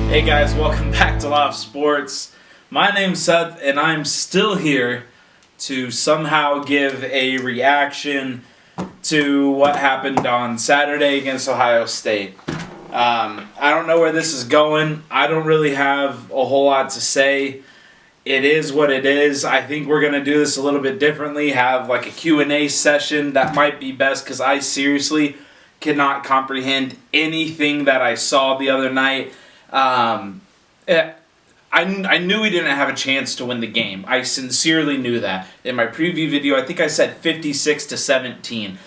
Hey guys, welcome back to Loft Sports. My name's Seth, and I'm still here to somehow give a reaction to what happened on Saturday against Ohio State. I don't know where this is going. I don't really have a whole lot to say. It is what it is. I think we're going to do this a little bit differently, have like a Q&A session. That might be best because I seriously cannot comprehend anything that I saw the other night. I knew we didn't have a chance to win the game. I sincerely knew that. In my preview video, I think I said 56-17.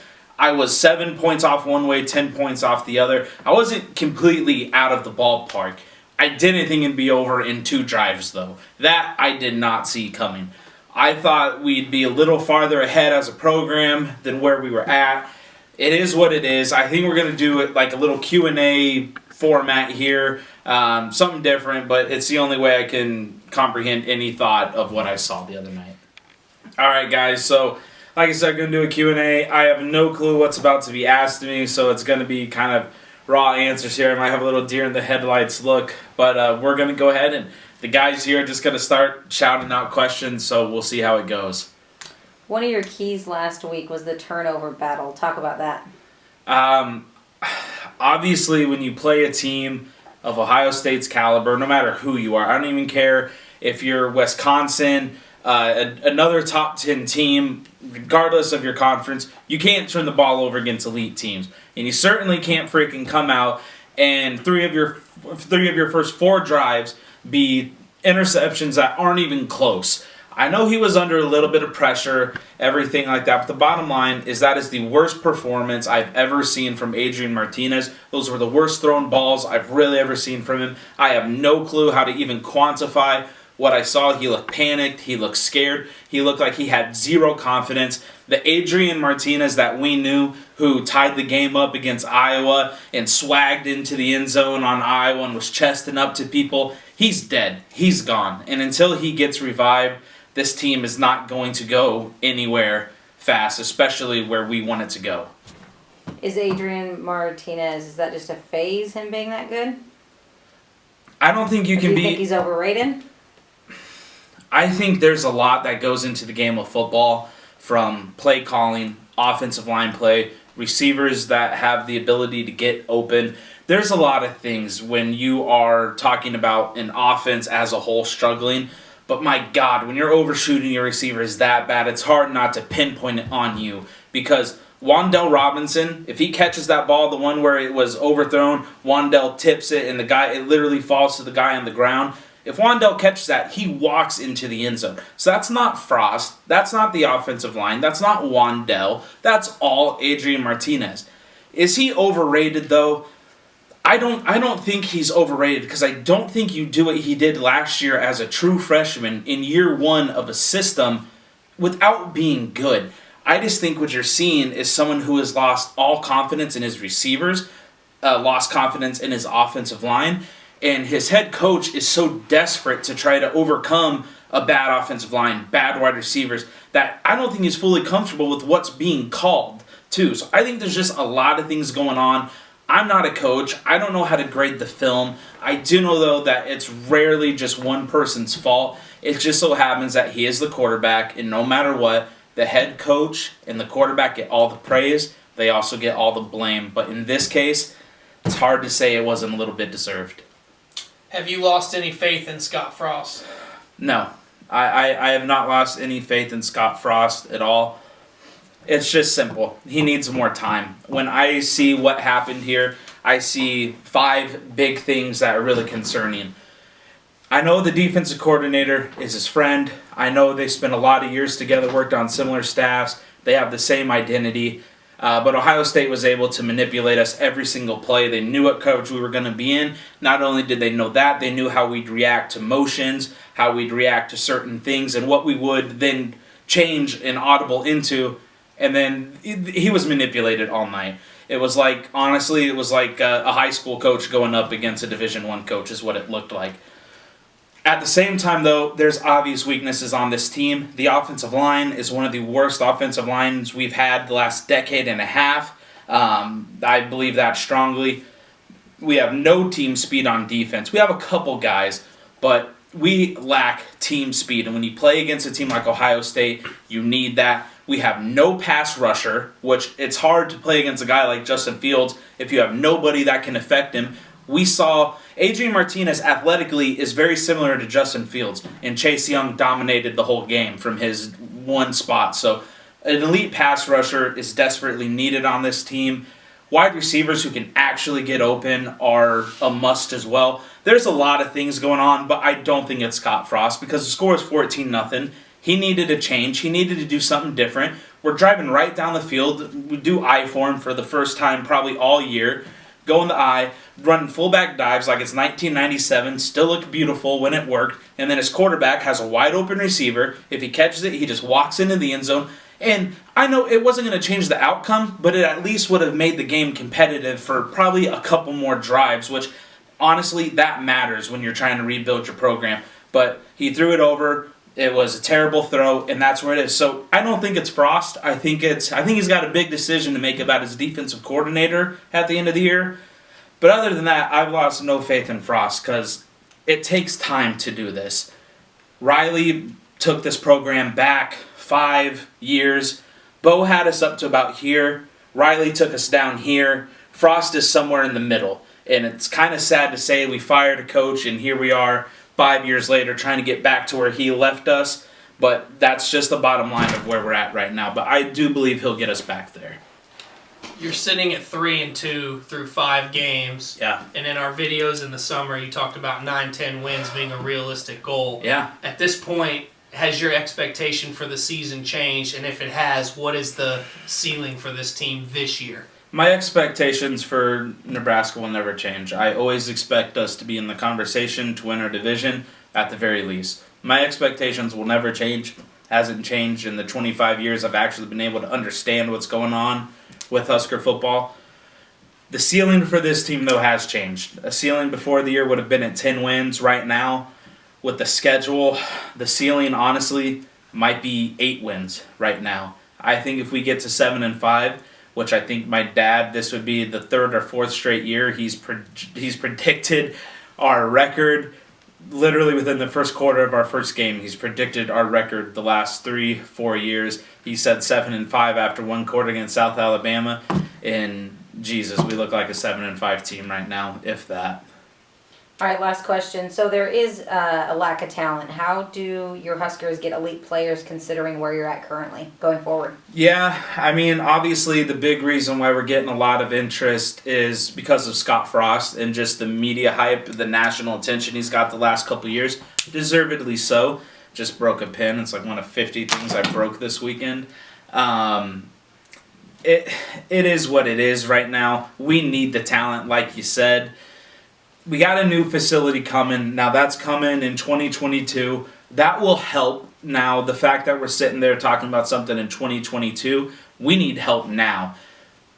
I was 7 points off one way, 10 points off the other. I wasn't completely out of the ballpark. I didn't think it'd be over in 2 drives, though. That I did not see coming. I thought we'd be a little farther ahead as a program than where we were at. It is what it is. I think we're going to do it like a little Q&A format here. Something different, but it's the only way I can comprehend any thought of what I saw the other night. Alright guys, so like I said, I'm going to do a Q&A. I have no clue what's about to be asked of me, so it's going to be kind of raw answers here. I might have a little deer in the headlights look, but we're going to go ahead, and the guys here are just going to start shouting out questions, so we'll see how it goes. One of your keys last week was the turnover battle. Talk about that. Obviously, when you play a team of Ohio State's caliber, no matter who you are, I don't even care if you're Wisconsin, another top 10 team, regardless of your conference, you can't turn the ball over against elite teams. And you certainly can't freaking come out and three of your first 4 drives be interceptions that aren't even close. I know he was under a little bit of pressure, everything like that, but the bottom line is that is the worst performance I've ever seen from Adrian Martinez. Those were the worst thrown balls I've really ever seen from him. I have no clue how to even quantify what I saw. He looked panicked. He looked scared. He looked like he had zero confidence. The Adrian Martinez that we knew, who tied the game up against Iowa and swagged into the end zone on Iowa and was chesting up to people, he's dead. He's gone. And until he gets revived, this team is not going to go anywhere fast, especially where we want it to go. Is Adrian Martinez, is that just a phase, him being that good? I don't think you can be... Do you think he's overrated? I think there's a lot that goes into the game of football, from play calling, offensive line play, receivers that have the ability to get open. There's a lot of things when you are talking about an offense as a whole struggling. But my God, when you're overshooting your receivers that bad, it's hard not to pinpoint it on you. Because Wan'Dale Robinson, if he catches that ball, the one where it was overthrown, Wan'Dale tips it, and it literally falls to the guy on the ground. If Wan'Dale catches that, he walks into the end zone. So that's not Frost. That's not the offensive line. That's not Wan'Dale. That's all Adrian Martinez. Is he overrated, though? I don't think he's overrated because I don't think you do what he did last year as a true freshman in year 1 of a system without being good. I just think what you're seeing is someone who has lost all confidence in his receivers, lost confidence in his offensive line, and his head coach is so desperate to try to overcome a bad offensive line, bad wide receivers, that I don't think he's fully comfortable with what's being called, too. So I think there's just a lot of things going on. I'm not a coach. I don't know how to grade the film. I do know, though, that it's rarely just one person's fault. It just so happens that he is the quarterback, and no matter what, the head coach and the quarterback get all the praise. They also get all the blame. But in this case, it's hard to say it wasn't a little bit deserved. Have you lost any faith in Scott Frost? No. I have not lost any faith in Scott Frost at all. It's just simple. He needs more time. When I see what happened here, I see 5 big things that are really concerning. I know the defensive coordinator is his friend. I know they spent a lot of years together, worked on similar staffs. They have the same identity. But Ohio State was able to manipulate us every single play. They knew what coverage we were going to be in. Not only did they know that, they knew how we'd react to motions, how we'd react to certain things, and what we would then change and audible into. And then he was manipulated all night. It was like, honestly, it was like a high school coach going up against a Division I coach is what it looked like. At the same time, though, there's obvious weaknesses on this team. The offensive line is one of the worst offensive lines we've had the last decade and a half. I believe that strongly. We have no team speed on defense. We have a couple guys, but we lack team speed. And when you play against a team like Ohio State, you need that. We have no pass rusher, which it's hard to play against a guy like Justin Fields if you have nobody that can affect him. We saw Adrian Martinez athletically is very similar to Justin Fields, and Chase Young dominated the whole game from his one spot. So an elite pass rusher is desperately needed on this team. Wide receivers who can actually get open are a must as well. There's a lot of things going on, but I don't think it's Scott Frost because the score is 14-0. He needed a change. He needed to do something different. We're driving right down the field. We do I form for the first time probably all year. Go in the I, running fullback dives like it's 1997, still look beautiful when it worked, and then his quarterback has a wide open receiver. If he catches it, he just walks into the end zone. And I know it wasn't going to change the outcome, but it at least would have made the game competitive for probably a couple more drives, which honestly, that matters when you're trying to rebuild your program. But he threw it over. It was a terrible throw, and that's where it is. So I don't think it's Frost. I think he's got a big decision to make about his defensive coordinator at the end of the year. But other than that, I've lost no faith in Frost because it takes time to do this. Riley took this program back 5 years. Bo had us up to about here. Riley took us down here. Frost is somewhere in the middle. And it's kind of sad to say we fired a coach and here we are 5 years later trying to get back to where he left us. But that's just the bottom line of where we're at right now. But I do believe he'll get us back there. You're sitting at 3-2 through 5 games. Yeah. And in our videos in the summer, you talked about 9-10 wins being a realistic goal. Yeah. At this point, has your expectation for the season changed? And if it has, what is the ceiling for this team this year? My expectations for Nebraska will never change. I always expect us to be in the conversation to win our division at the very least. My expectations will never change. Hasn't changed in the 25 years I've actually been able to understand what's going on with Husker football. The ceiling for this team, though, has changed. A ceiling before the year would have been at 10 wins. Right now, with the schedule, the ceiling, honestly, might be 8 wins right now. I think if we get to 7-5, which I think my dad, this would be the 3rd or 4th straight year, he's predicted our record. Literally within the first quarter of our first game, he's predicted our record the last 3-4 years. He said 7-5 after one quarter against South Alabama. And Jesus, we look like a 7-5 team right now, if that. All right, last question. So there is a lack of talent. How do your Huskers get elite players considering where you're at currently going forward? Yeah, I mean, obviously the big reason why we're getting a lot of interest is because of Scott Frost and just the media hype, the national attention he's got the last couple of years. Deservedly so. Just broke a pin. It's like one of 50 things I broke this weekend. It is what it is right now. We need the talent, like you said. We got a new facility coming. Now that's coming in 2022. That will help. Now the fact that we're sitting there talking about something in 2022, we need help now.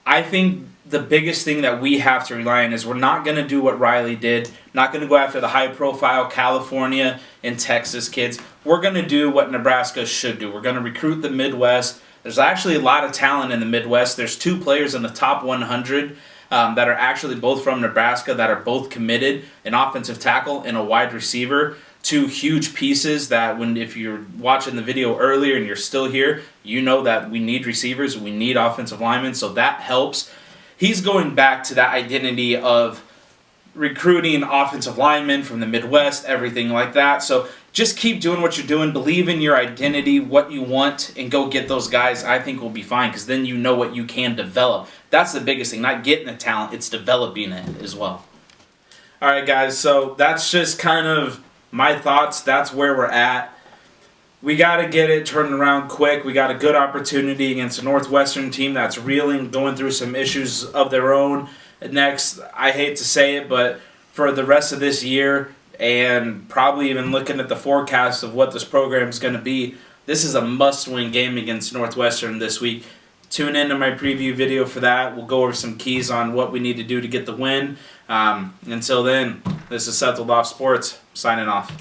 I think the biggest thing that we have to rely on is we're not going to do what Riley did. Not going to go after the high-profile California and Texas kids. We're going to do what Nebraska should do. We're going to recruit the Midwest. There's actually a lot of talent in the Midwest. There's 2 players in the top 100 that are actually both from Nebraska that are both committed, an offensive tackle and a wide receiver. 2 huge pieces that if you're watching the video earlier and you're still here, you know that we need receivers, we need offensive linemen, so that helps. He's going back to that identity of recruiting offensive linemen from the Midwest, everything like that. So just keep doing what you're doing. Believe in your identity, what you want, and go get those guys. I think we'll be fine because then you know what you can develop. That's the biggest thing. Not getting the talent, it's developing it as well. All right, guys. So that's just kind of my thoughts. That's where we're at. We got to get it turned around quick. We got a good opportunity against a Northwestern team that's reeling, going through some issues of their own. Next, I hate to say it, but for the rest of this year and probably even looking at the forecast of what this program is going to be, this is a must-win game against Northwestern this week. Tune in to my preview video for that. We'll go over some keys on what we need to do to get the win. Until then, this is Seth with Loft Sports, signing off.